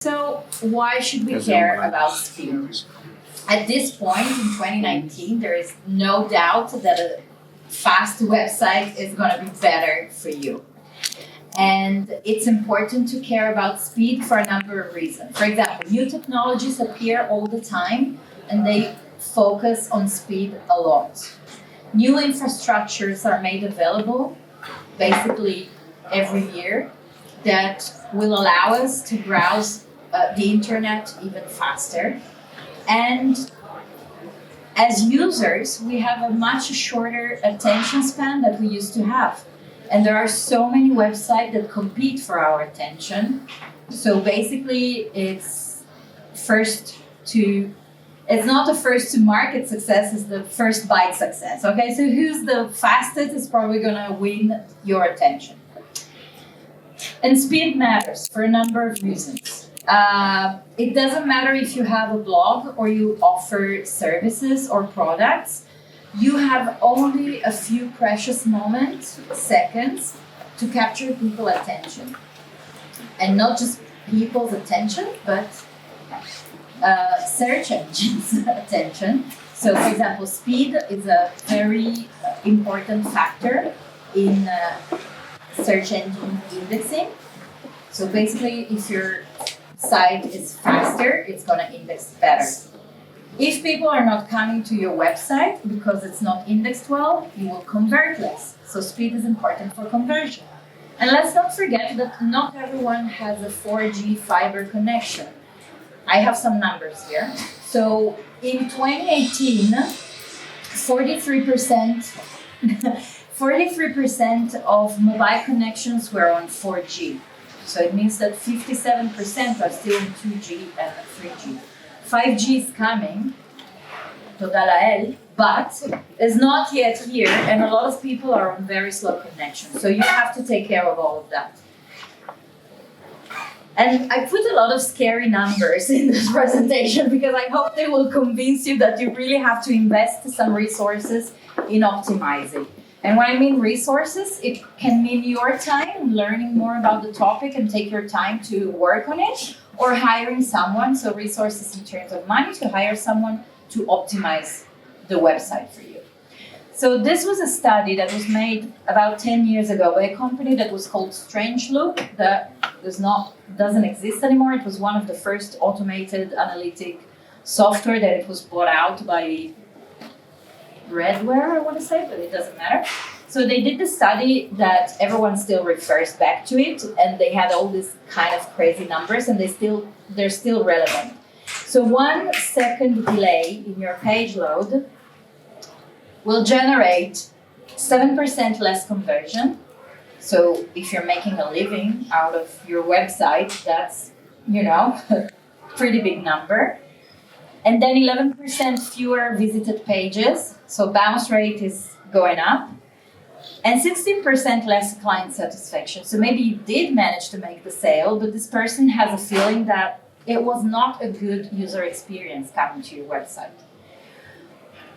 So why should we care about speed? At this point in 2019, there is no doubt that a fast website is going to be better for you. And it's important to care about speed for a number of reasons. For example, new technologies appear all the time and they focus on speed a lot. New infrastructures are made available basically every year that will allow us to browse the internet even faster. And as users, we have a much shorter attention span that we used to have. And there are so many websites that compete for our attention. So basically, it's not the first to market success, it's the first byte success. Okay, so who's the fastest is probably gonna win your attention. And speed matters for a number of reasons. It doesn't matter if you have a blog or you offer services or products. You have only a few precious seconds, to capture people's attention. And not just people's attention, but search engines' attention. So, for example, speed is a very important factor in search engine indexing. So basically, if your site is faster, it's going to index better. If people are not coming to your website because it's not indexed well, you will convert less. So speed is important for conversion. And let's not forget that not everyone has a 4G fiber connection. I have some numbers here. So in 2018, 43% of mobile connections were on 4G. So it means that 57% are still in 2G and 3G. 5G is coming, toda lael, but is not yet here, and a lot of people are on very slow connections. So you have to take care of all of that. And I put a lot of scary numbers in this presentation because I hope they will convince you that you really have to invest some resources in optimizing. And when I mean resources, it can mean your time learning more about the topic and take your time to work on it, or hiring someone, so resources in terms of money, to hire someone to optimize the website for you. So this was a study that was made about 10 years ago by a company that was called Strangelook, that doesn't exist anymore. It was one of the first automated analytic software that it was bought out by Redware, I want to say, but it doesn't matter. So they did the study that everyone still refers back to it, and they had all these kind of crazy numbers, and they're still relevant. So 1 second delay in your page load will generate 7% less conversion. So if you're making a living out of your website, that's, a pretty big number. And then 11% fewer visited pages, so bounce rate is going up. And 16% less client satisfaction. So maybe you did manage to make the sale, but this person has a feeling that it was not a good user experience coming to your website.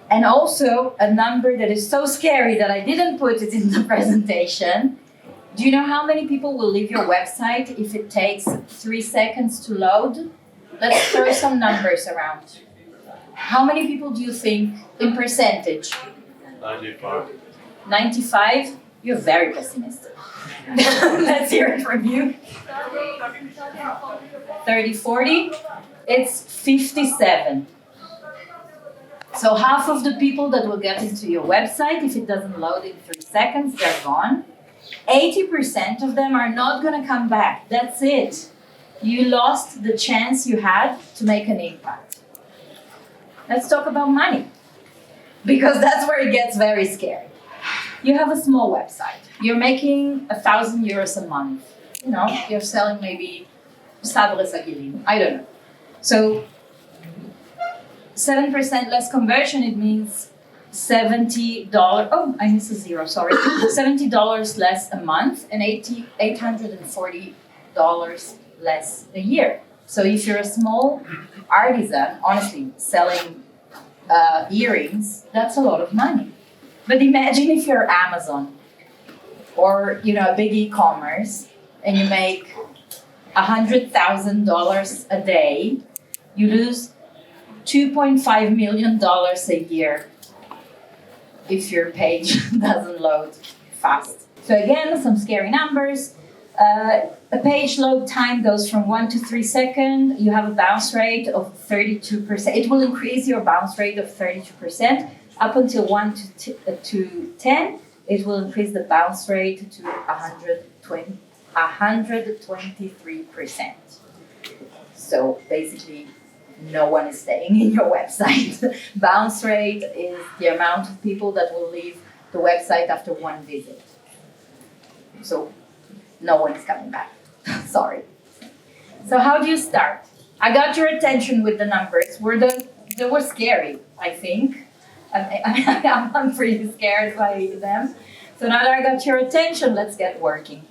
And also a number that is so scary that I didn't put it in the presentation. Do you know how many people will leave your website if it takes 3 seconds to load? Let's throw some numbers around. How many people do you think in percentage? 95. 95? You're very pessimistic. Let's hear it from you. 30, 40? It's 57. So half of the people that will get into your website, if it doesn't load in 3 seconds, they're gone. 80% of them are not going to come back. That's it. You lost the chance you had to make an impact. Let's talk about money, because that's where it gets very scary. You have a small website. You're making €1,000 a month. You're selling maybe sabres agilin. I don't know. So 7% less conversion, it means $70. Oh, I missed a zero, sorry. $70 less a month and $840 less a year. So if you're a small artisan, honestly, selling earrings, that's a lot of money. But imagine if you're Amazon or a big e-commerce and you make $100,000 a day, you lose $2.5 million a year if your page doesn't load fast. So again, some scary numbers. A page load time goes from 1 to 3 seconds. You have a bounce rate of 32%. It will increase your bounce rate of 32%. Up until 1 to 10, it will increase the bounce rate to 123%. So basically, no one is staying in your website. Bounce rate is the amount of people that will leave the website after one visit. So no one is coming back. Sorry. So how do you start? I got your attention with the numbers. They were scary, I think. I'm pretty scared by them. So now that I got your attention, let's get working.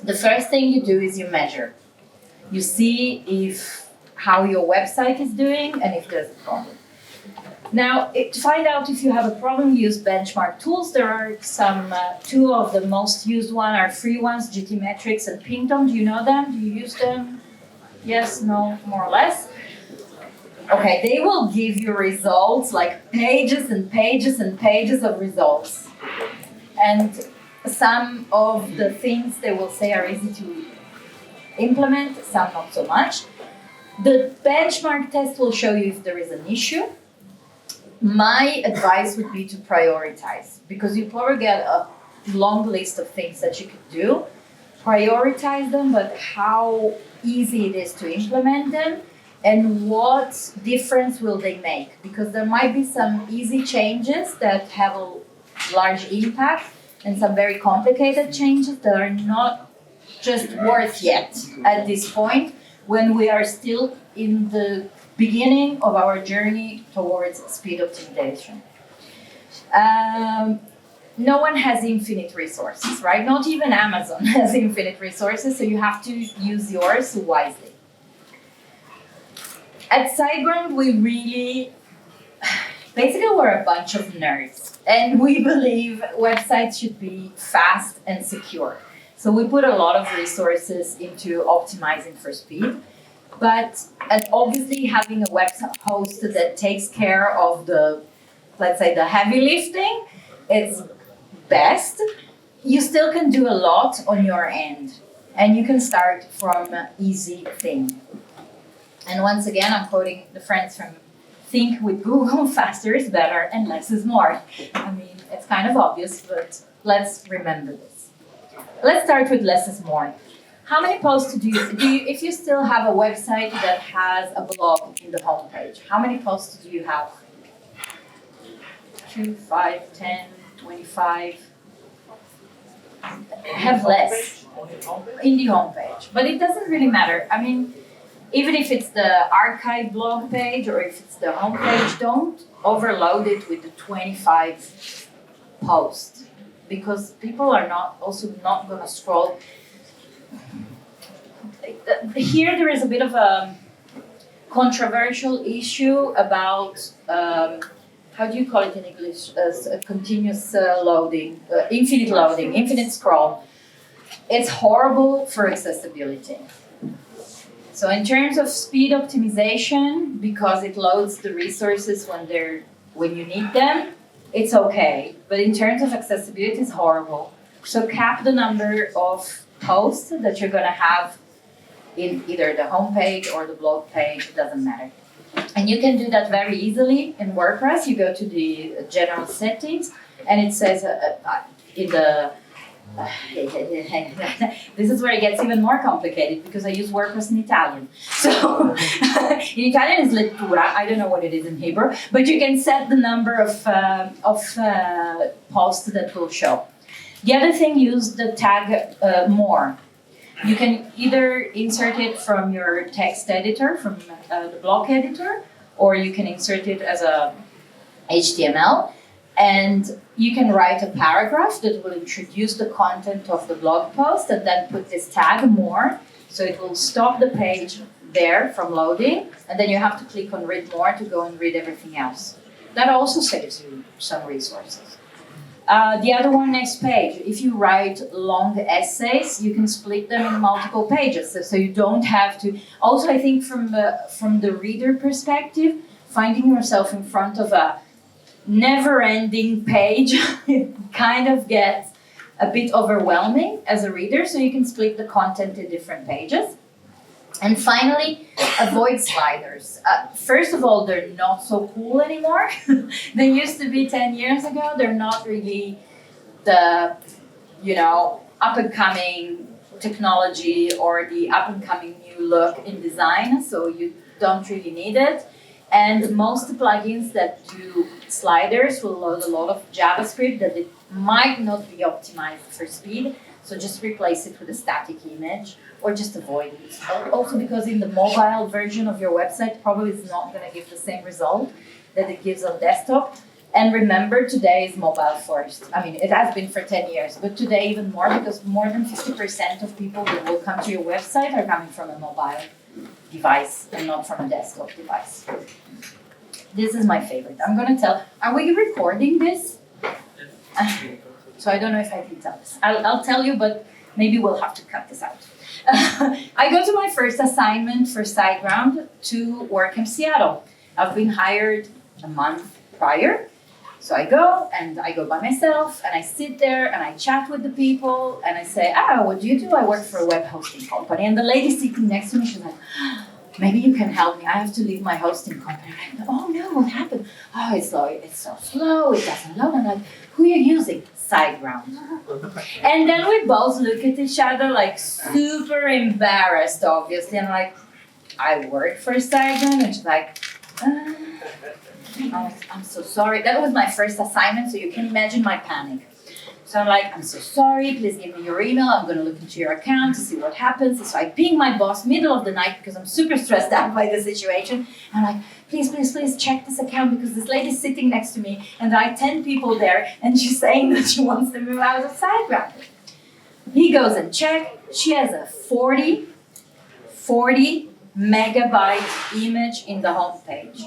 The first thing you do is you measure. You see how your website is doing and if there's a problem. Now, to find out if you have a problem, use benchmark tools. There are some, two of the most used ones are free ones, GTmetrix and Pingdom. Do you know them? Do you use them? Yes, no, more or less? Okay, they will give you results, like pages and pages and pages of results. And some of the things they will say are easy to implement, some not so much. The benchmark test will show you if there is an issue. My advice would be to prioritize, because you probably get a long list of things that you could do. Prioritize them, but how easy it is to implement them and what difference will they make? Because there might be some easy changes that have a large impact and some very complicated changes that are not just worth yet at this point when we are still in the beginning of our journey towards speed optimization. No one has infinite resources, right? Not even Amazon has infinite resources, so you have to use yours wisely. At SiteGround, basically we're a bunch of nerds, and we believe websites should be fast and secure. So we put a lot of resources into optimizing for speed. But obviously having a website host that takes care of let's say the heavy lifting, it's best. You still can do a lot on your end, and you can start from an easy thing. And once again, I'm quoting the friends from Think with Google, faster is better and less is more. I mean, it's kind of obvious, but let's remember this. Let's start with less is more. How many posts do you, if you still have a website that has a blog in the homepage, how many posts do you have? 2, 5, 10, 25? Have less in the homepage, but it doesn't really matter. I mean, even if it's the archive blog page or if it's the homepage, don't overload it with the 25 posts, because people are not going to scroll. Here there is a bit of a controversial issue about, how do you call it in English, continuous loading, infinite scroll. It's horrible for accessibility. So in terms of speed optimization, because it loads the resources when you need them, it's okay. But in terms of accessibility, it's horrible. So cap the number of posts that you're going to have in either the homepage or the blog page, it doesn't matter. And you can do that very easily in WordPress. You go to the general settings and it says in the this is where it gets even more complicated because I use WordPress in Italian. So in Italian is lettura, I don't know what it is in Hebrew, but you can set the number of posts that will show. The other thing, use the tag more. You can either insert it from your text editor, from the block editor, or you can insert it as a HTML. And you can write a paragraph that will introduce the content of the blog post and then put this tag more. So it will stop the page there from loading. And then you have to click on read more to go and read everything else. That also saves you some resources. The other one, next page. If you write long essays, you can split them in multiple pages, so you don't have to. Also, I think from the reader perspective, finding yourself in front of a never-ending page, it kind of gets a bit overwhelming as a reader, so you can split the content in different pages. And finally, avoid sliders. First of all, they're not so cool anymore. They used to be 10 years ago. They're not really the, up-and-coming technology or the up-and-coming new look in design, so you don't really need it. And most plugins that do sliders will load a lot of JavaScript that it might not be optimized for speed, so just replace it with a static image or just avoid it. Also because in the mobile version of your website, probably it's not going to give the same result that it gives on desktop. And remember, today is mobile first. I mean, it has been for 10 years, but today even more, because more than 50% of people that will come to your website are coming from a mobile device and not from a desktop device. This is my favorite. I'm going to tell, are we recording this? So I don't know if I can tell this. I'll tell you, but maybe we'll have to cut this out. I go to my first assignment for SiteGround to work in Seattle. I've been hired a month prior. So I go by myself and I sit there and I chat with the people and I say, what do you do? I work for a web hosting company. And the lady sitting next to me, she's like, maybe you can help me. I have to leave my hosting company. I'm like, oh no, what happened? Oh, it's so slow, it doesn't load. I'm like, who are you using? SiteGround. And then we both look at each other like super embarrassed, obviously. And I'm like, I work for SiteGround. And she's like, I'm so sorry. That was my first assignment, so you can imagine my panic. So I'm like, I'm so sorry, please give me your email. I'm going to look into your account to see what happens. So I ping my boss middle of the night because I'm super stressed out by the situation. I'm like, please check this account because this lady's sitting next to me and there are 10 people there and she's saying that she wants to move out of SiteGround. He goes and checks. She has a 40 megabyte image in the home page.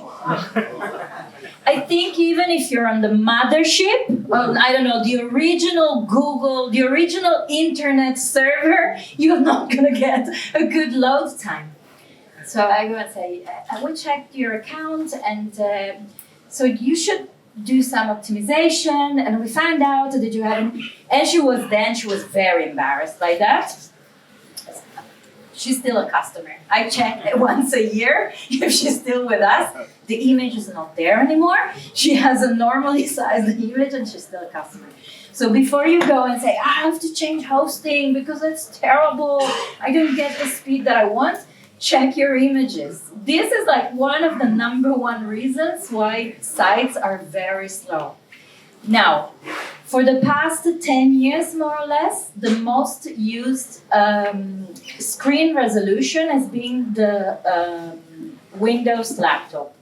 I think even if you're on the mothership, the original Google, the original internet server, you're not going to get a good load time. So I go and say, we checked your account and so you should do some optimization, and we found out that you haven't, and she was very embarrassed by that. She's still a customer. I check it once a year if she's still with us. The image is not there anymore. She has a normally sized image and she's still a customer. So before you go and say, I have to change hosting because it's terrible, I don't get the speed that I want, check your images. This is like one of the number one reasons why sites are very slow. Now, for the past 10 years, more or less, the most used screen resolution has been the Windows laptop.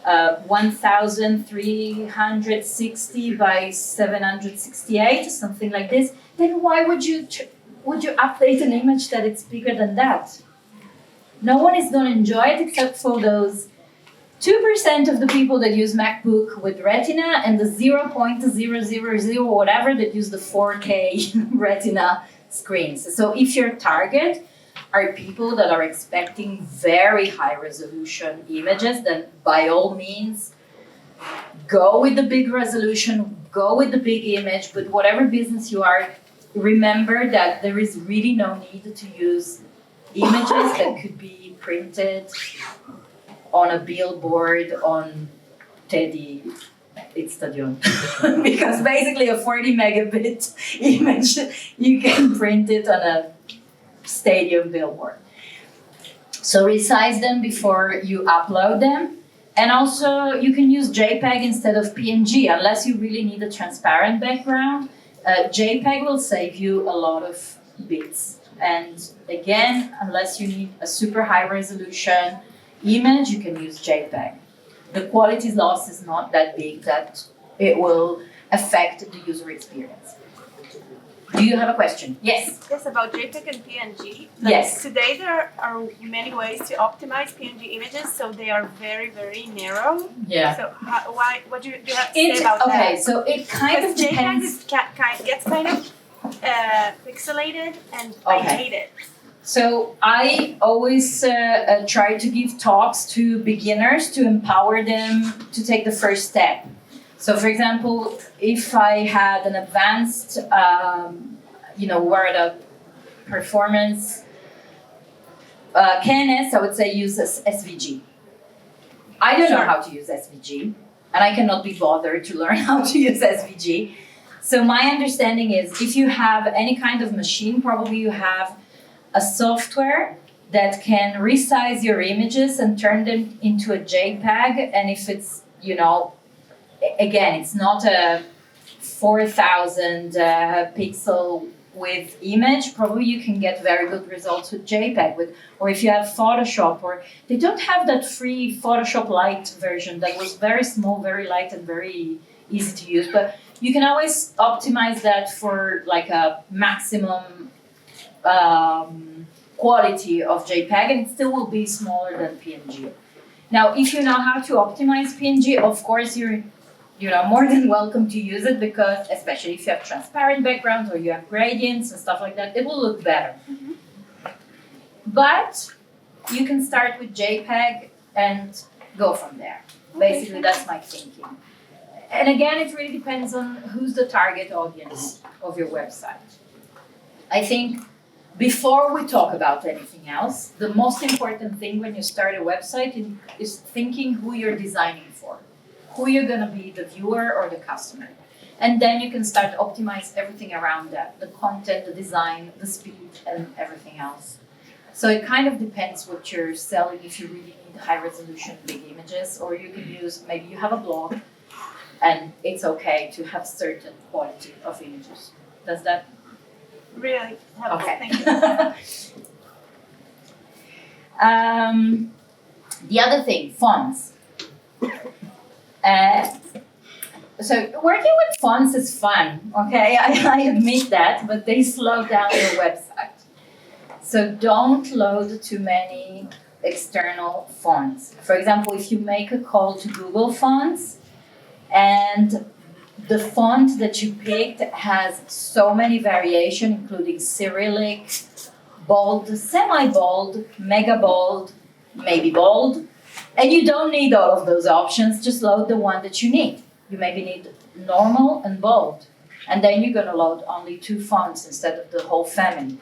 1360 by 768, something like this. Then why would you update an image that it's bigger than that? No one is going to enjoy it except for those 2% of the people that use MacBook with Retina and the 0.000 whatever that use the 4K Retina screens. So if your target are people that are expecting very high resolution images, then by all means, go with the big resolution, go with the big image, but whatever business you are, remember that there is really no need to use images that could be printed on a billboard on Teddy Stadium. Because basically a 40 megabit image, you can print it on a stadium billboard. So resize them before you upload them. And also you can use JPEG instead of PNG, unless you really need a transparent background. JPEG will save you a lot of bits. And again, unless you need a super high resolution image, you can use JPEG. The quality loss is not that big that it will affect the user experience. Do you have a question? Yes. Yes, about JPEG and PNG. Yes. Today there are many ways to optimize PNG images, so they are very, very narrow. Yeah. So what do you have to say about that? Okay, so it kind of JPEG depends. gets kind of pixelated, and I hate it. So I always try to give talks to beginners to empower them to take the first step. So for example, if I had an advanced, Word performance Bekness, I would say use SVG. I don't know how to use SVG, and I cannot be bothered to learn how to use SVG. So my understanding is if you have any kind of machine, probably you have a software that can resize your images and turn them into a JPEG. And if it's, again, it's not a 4,000 pixel width image, probably you can get very good results with JPEG. Or if you have Photoshop, or they don't have that free Photoshop Lite version that was very small, very light, and very easy to use. But you can always optimize that for like a maximum quality of JPEG, and it still will be smaller than PNG. Now, if you know how to optimize PNG, of course you're more than welcome to use it, because especially if you have transparent backgrounds or you have gradients and stuff like that, it will look better. Mm-hmm. But you can start with JPEG and go from there. Basically, that's my thinking. And again, it really depends on who's the target audience of your website. I think before we talk about anything else, the most important thing when you start a website is thinking who you're designing for, who you're going to be, the viewer or the customer. And then you can start to optimize everything around that, the content, the design, the speed, and everything else. So it kind of depends what you're selling, if you really need high resolution, big images, or you can use, maybe you have a blog, and it's okay to have certain quality of images. Does that? Really helpful, okay. Thank you. The other thing, fonts. So working with fonts is fun, okay? I admit that, but they slow down your website. So don't load too many external fonts. For example, if you make a call to Google Fonts and the font that you picked has so many variations, including Cyrillic, bold, semi-bold, mega bold, maybe bold, and you don't need all of those options, just load the one that you need. You maybe need normal and bold, and then you're going to load only 2 fonts instead of the whole family.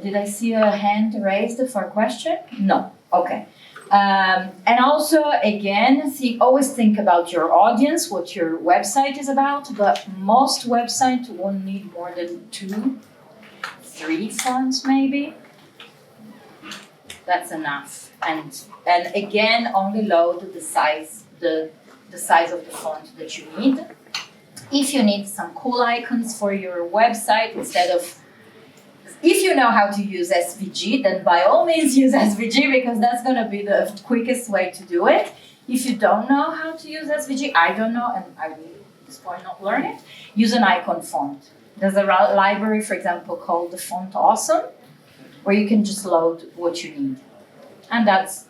Did I see a hand raised for a question? No. Okay. And also, again, always think about your audience, what your website is about, but most websites won't need more than 2, 3 fonts maybe. That's enough. And again, only load the size of the font that you need. If you need some cool icons for your website, if you know how to use SVG, then by all means use SVG, because that's going to be the quickest way to do it. If you don't know how to use SVG, I don't know, and I will at this point not learn it, use an icon font. There's a library, for example, called the Font Awesome, where you can just load what you need. And that's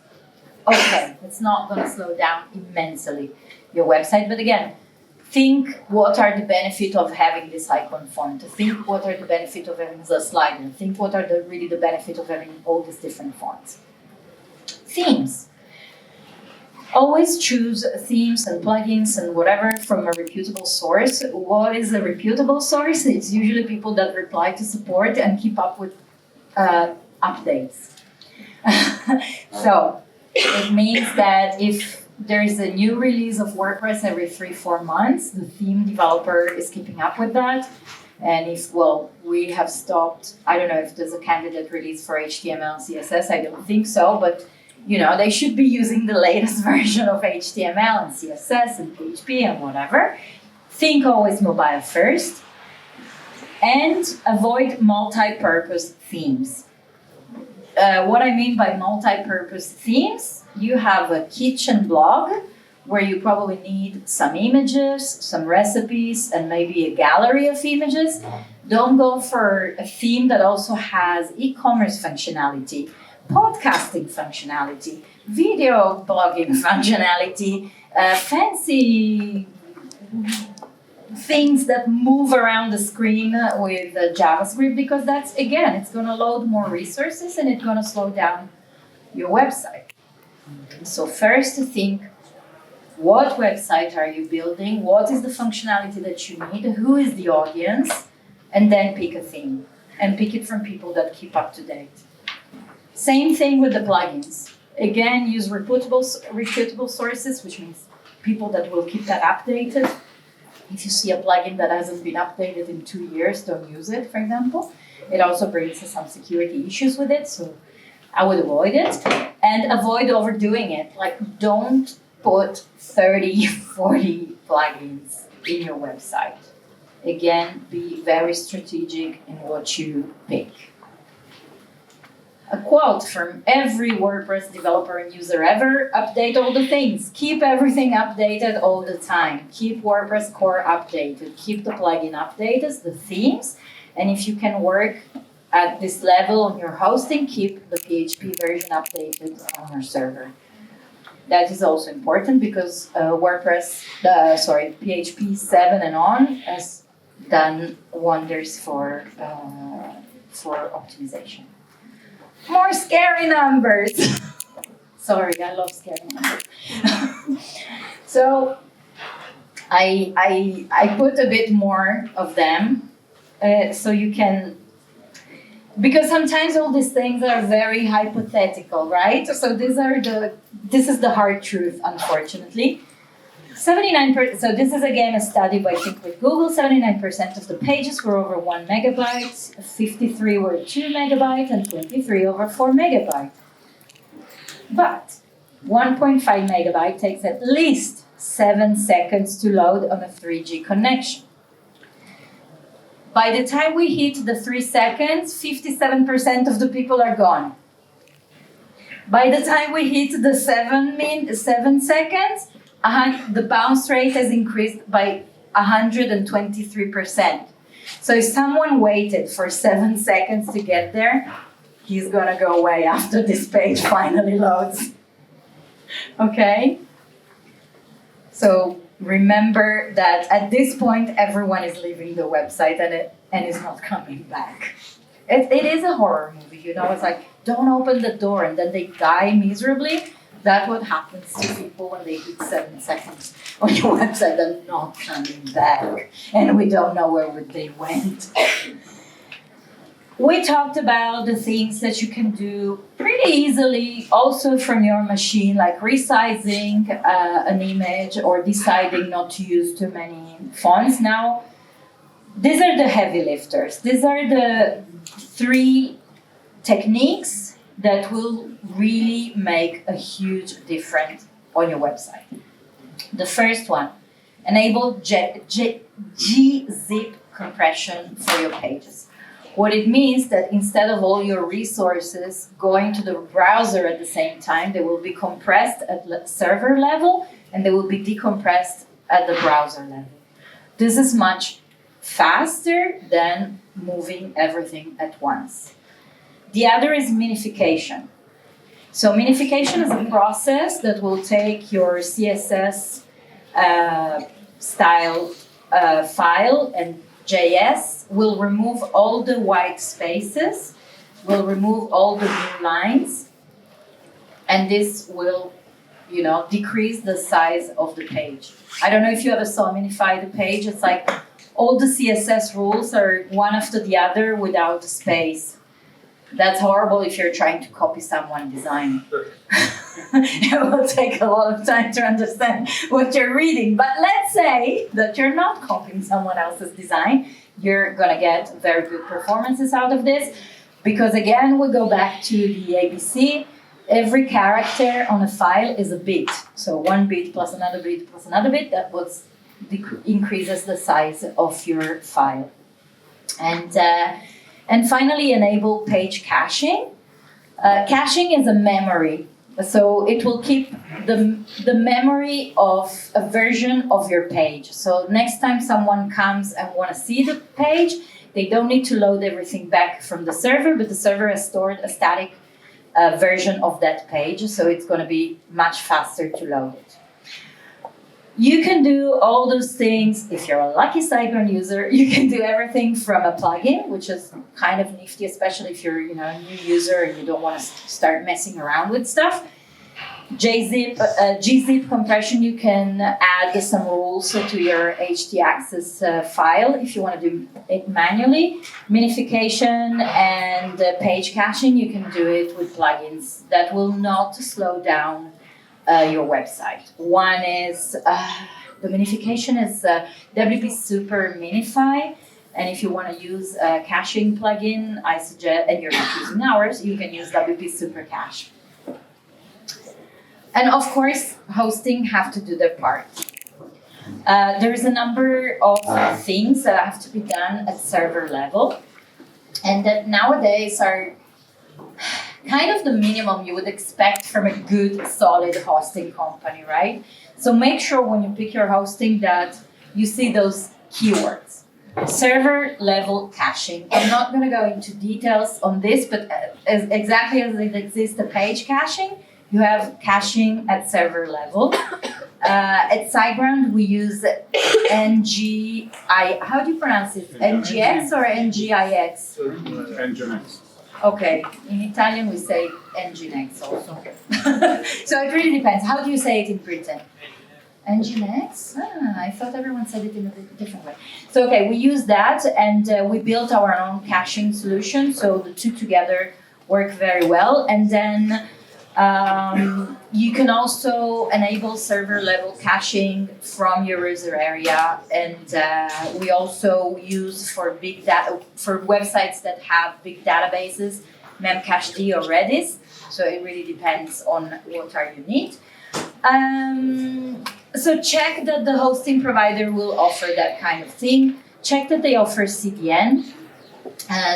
okay. It's not going to slow down immensely your website. But again, think what are the benefits of having this icon font. Think what are the benefits of having the slider. Think what are really the benefits of having all these different fonts. Themes. Always choose themes and plugins and whatever from a reputable source. What is a reputable source? It's usually people that reply to support and keep up with updates. So it means that if there is a new release of WordPress every 3-4 months, the theme developer is keeping up with that. And we have stopped, I don't know if there's a candidate release for HTML and CSS, I don't think so, but they should be using the latest version of HTML and CSS and PHP and whatever. Think always mobile first, and avoid multi-purpose themes. What I mean by multi-purpose themes, you have a kitchen blog where you probably need some images, some recipes, and maybe a gallery of images. Don't go for a theme that also has e-commerce functionality, podcasting functionality, video blogging functionality, fancy things that move around the screen with JavaScript, because that's, again, it's going to load more resources and it's going to slow down your website. So first to think, what website are you building? What is the functionality that you need? Who is the audience? And then pick a theme and pick it from people that keep up to date. Same thing with the plugins. Again, use reputable sources, which means people that will keep that updated. If you see a plugin that hasn't been updated in 2 years, don't use it, for example. It also brings some security issues with it, so I would avoid it. And avoid overdoing it. Like, don't put 30, 40 plugins in your website. Again, be very strategic in what you pick. A quote from every WordPress developer and user ever: update all the things. Keep everything updated all the time. Keep WordPress core updated. Keep the plugin updated, the themes. And if you can work at this level on your hosting, keep the PHP version updated on your server. That is also important because PHP 7 and on has done wonders for optimization. More scary numbers. Sorry, I love scary numbers. So I put a bit more of them so you can, because sometimes all these things are very hypothetical, right? So this is the hard truth, unfortunately. 79%. So this is again a study by Think with Google. 79% of the pages were over 1 megabyte, 53 were 2 megabyte, and 23 over 4 megabyte. But 1.5 megabyte takes at least 7 seconds to load on a 3G connection. By the time we hit the 3 seconds, 57% of the people are gone. By the time we hit the 7 seconds, the bounce rate has increased by 123%. So if someone waited for 7 seconds to get there, he's gonna go away after this page finally loads. Okay? So remember that at this point, everyone is leaving the website and is not coming back. It is a horror movie, you know, it's like, don't open the door and then they die miserably. That's what happens to people when they hit 7 seconds on your website and not coming back. And we don't know where they went. We talked about the things that you can do pretty easily also from your machine, like resizing an image or deciding not to use too many fonts. Now, these are the heavy lifters. These are the 3 techniques that will really make a huge difference on your website. The first one, enable gzip compression for your pages. What it means that instead of all your resources going to the browser at the same time, they will be compressed at the server level and they will be decompressed at the browser level. This is much faster than moving everything at once. The other is minification. So minification is a process that will take your CSS style file and JS, will remove all the white spaces, will remove all the blue lines, and this will, decrease the size of the page. I don't know if you ever saw minify the page. It's like all the CSS rules are one after the other without space. That's horrible if you're trying to copy someone's design. It will take a lot of time to understand what you're reading. But let's say that you're not copying someone else's design. You're going to get very good performances out of this. Because again, we go back to the ABC. Every character on a file is a bit. So 1 bit plus another bit plus another bit. That increases the size of your file. And finally, enable page caching. Caching is a So it will keep the memory of a version of your page. So next time someone comes and want to see the page, they don't need to load everything back from the server, but the server has stored a static version of that page, so it's going to be much faster to load it. You can do all those things. If you're a lucky SiteGround user, you can do everything from a plugin, which is kind of nifty, especially if you're a new user and you don't want to start messing around with stuff. gzip compression, you can add some rules to your htaccess file if you want to do it manually. Minification and page caching, you can do it with plugins that will not slow down your website. One is, the minification is WP Super Minify. And if you want to use a caching plugin, I suggest, and you're not using ours, you can use WP Super Cache. And of course, hosting have to do their part. There is a number of things that have to be done at server level, and that nowadays are kind of the minimum you would expect from a good, solid hosting company, right? So make sure when you pick your hosting that you see those keywords. Server level caching. I'm not going to go into details on this, but exactly as it exists, the page caching, you have caching at server level. At SiteGround, we use how do you pronounce it? NGX or NGIX? NGIX. Okay, in Italian we say Nginx also. So it really depends. How do you say it in Britain? Nginx? I thought everyone said it in a different way. So okay, we use that, and we built our own caching solution, so the two together work very well. And then you can also enable server level caching from your user area, and we also use for big data for websites that have big databases, Memcached or Redis. So it really depends on what are you need. So check that the hosting provider will offer that kind of thing. Check that they offer CDN.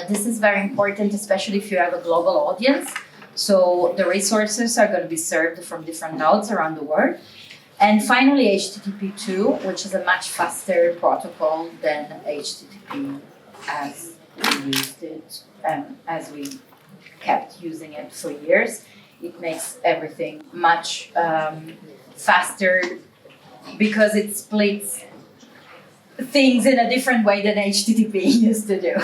This is very important, especially if you have a global audience. So the resources are going to be served from different nodes around the world. And finally, HTTP2, which is a much faster protocol than HTTP as we used it, as we kept using it for years. It makes everything much faster because it splits things in a different way than HTTP used to do.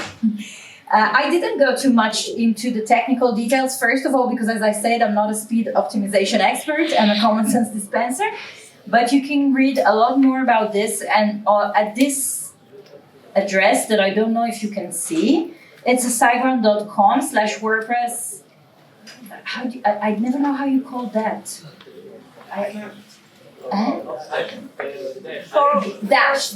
I didn't go too much into the technical details, first of all, because as I said, I'm not a speed optimization expert and a common sense dispenser, but you can read a lot more about this, and at this address that I don't know if you can see, it's a siteground.com/WordPress. I never know how you call that. Dash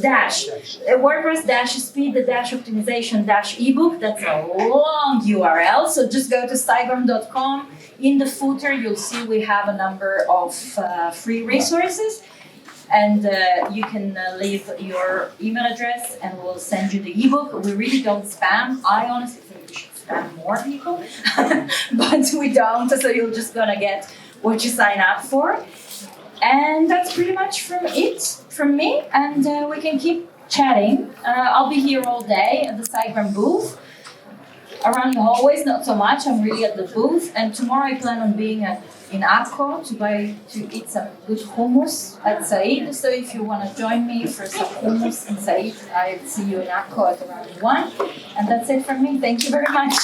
WordPress speed optimization ebook. That's a long URL, so just go to siteground.com. In the footer you'll see we have a number of free resources, and you can leave your email address and we'll send you the ebook. We really don't spam. I honestly think we should spam more people, but we don't, so you're just gonna get what you sign up for. And that's pretty much from me, and we can keep chatting. I'll be here all day at the SiteGround booth. Around the hallways, not so much. I'm really at the booth, and tomorrow I plan on being in Akko to eat some good hummus at Said. So if you want to join me for some hummus in Said, I'll see you in Akko at around 1. And that's it from me. Thank you very much.